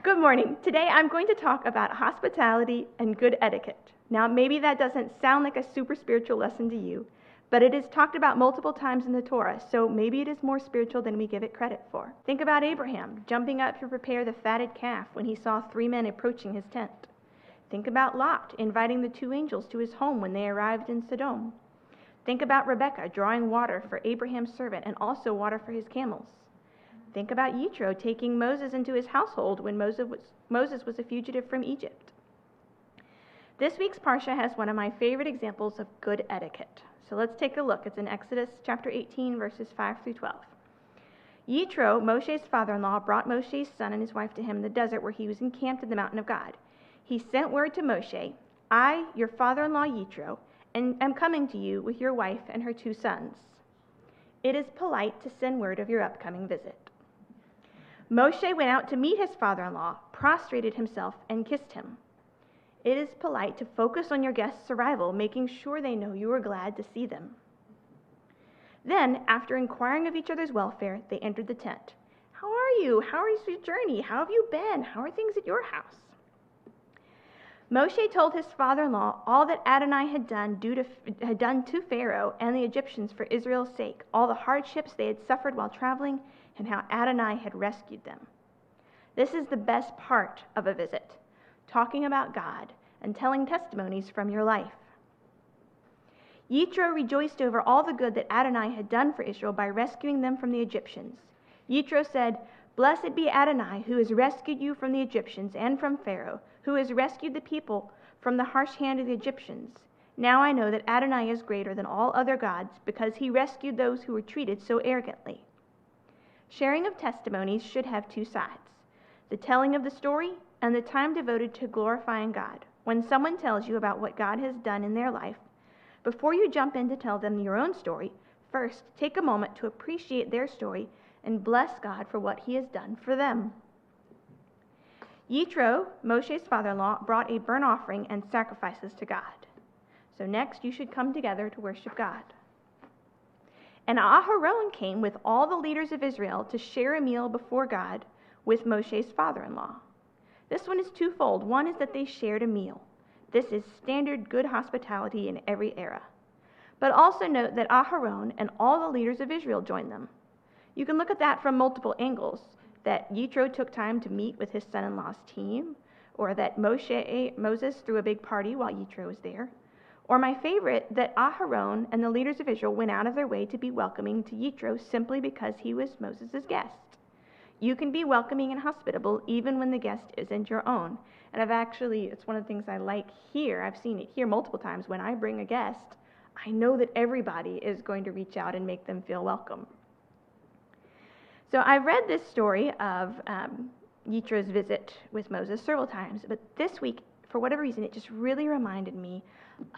Good morning. Today I'm going to talk about hospitality and good etiquette. Now, maybe that doesn't sound like a super spiritual lesson to you, but it is talked about multiple times in the Torah, so maybe it is more spiritual than we give it credit for. Think about Abraham jumping up to prepare the fatted calf when he saw 3 men approaching his tent. Think about Lot inviting the 2 angels to his home when they arrived in Sodom. Think about Rebekah drawing water for Abraham's servant and also water for his camels. Think about Yitro taking Moses into his household when Moses was a fugitive from Egypt. This week's Parsha has one of my favorite examples of good etiquette. So let's take a look. It's in Exodus chapter 18, verses 5 through 12. Yitro, Moshe's father-in-law, brought Moshe's son and his wife to him in the desert where he was encamped at the mountain of God. He sent word to Moshe, I, your father-in-law Yitro, am coming to you with your wife and her 2 sons. It is polite to send word of your upcoming visit. Moshe went out to meet his father-in-law, prostrated himself, and kissed him. It is polite to focus on your guests' arrival, making sure they know you are glad to see them. Then, after inquiring of each other's welfare, they entered the tent. How are you? How is your journey? How have you been? How are things at your house? Moshe told his father-in-law all that Adonai had done to Pharaoh and the Egyptians for Israel's sake, all the hardships they had suffered while traveling, and how Adonai had rescued them. This is the best part of a visit, talking about God and telling testimonies from your life. Yitro rejoiced over all the good that Adonai had done for Israel by rescuing them from the Egyptians. Yitro said, Blessed be Adonai, who has rescued you from the Egyptians and from Pharaoh, who has rescued the people from the harsh hand of the Egyptians. Now I know that Adonai is greater than all other gods because he rescued those who were treated so arrogantly. Sharing of testimonies should have 2 sides, the telling of the story and the time devoted to glorifying God. When someone tells you about what God has done in their life, before you jump in to tell them your own story, first take a moment to appreciate their story and bless God for what he has done for them. Yitro, Moshe's father-in-law, brought a burnt offering and sacrifices to God. So next you should come together to worship God. And Aharon came with all the leaders of Israel to share a meal before God with Moshe's father-in-law. This one is twofold. One is that they shared a meal. This is standard good hospitality in every era. But also note that Aharon and all the leaders of Israel joined them. You can look at that from multiple angles, that Yitro took time to meet with his son-in-law's team, or that Moses threw a big party while Yitro was there, or my favorite, that Aharon and the leaders of Israel went out of their way to be welcoming to Yitro simply because he was Moses' guest. You can be welcoming and hospitable even when the guest isn't your own. And it's one of the things I like here. I've seen it here multiple times. When I bring a guest, I know that everybody is going to reach out and make them feel welcome. So I've read this story of Yitro's visit with Moses several times, but this week, for whatever reason, it just really reminded me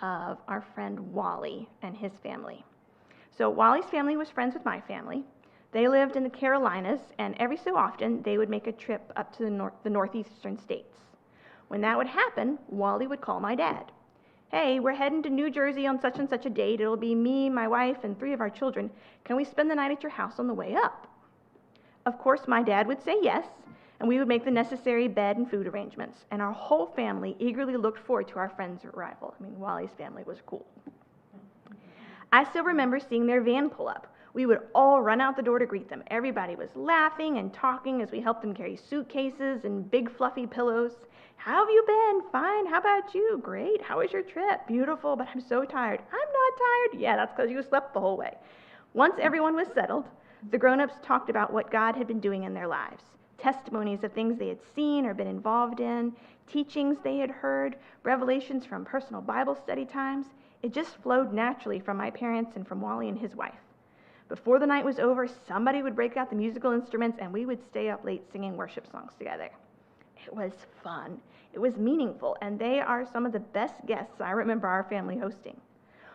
of our friend Wally and his family. So Wally's family was friends with my family. They lived in the Carolinas, and every so often they would make a trip up to the northeastern states. When that would happen, Wally would call my dad. Hey, we're heading to New Jersey on such and such a date. It'll be me, my wife, and 3 of our children. Can we spend the night at your house on the way up? Of course, my dad would say yes, and we would make the necessary bed and food arrangements. And our whole family eagerly looked forward to our friend's arrival. Wally's family was cool. I still remember seeing their van pull up. We would all run out the door to greet them. Everybody was laughing and talking as we helped them carry suitcases and big fluffy pillows. How have you been? Fine. How about you? Great. How was your trip? Beautiful, but I'm so tired. I'm not tired. Yeah, that's because you slept the whole way. Once everyone was settled, the grown-ups talked about what God had been doing in their lives. Testimonies of things they had seen or been involved in, teachings they had heard, revelations from personal Bible study times. It just flowed naturally from my parents and from Wally and his wife. Before the night was over, somebody would break out the musical instruments and we would stay up late singing worship songs together. It was fun. It was meaningful, and they are some of the best guests I remember our family hosting.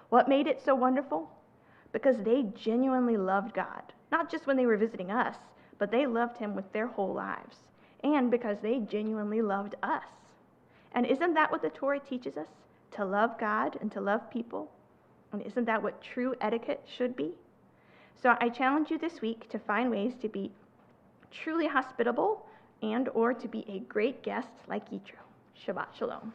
What made it so wonderful? Because they genuinely loved God, not just when they were visiting us, but they loved him with their whole lives, and because they genuinely loved us. And isn't that what the Torah teaches us? To love God and to love people? And isn't that what true etiquette should be? So I challenge you this week to find ways to be truly hospitable and or to be a great guest like Yitro. Shabbat Shalom.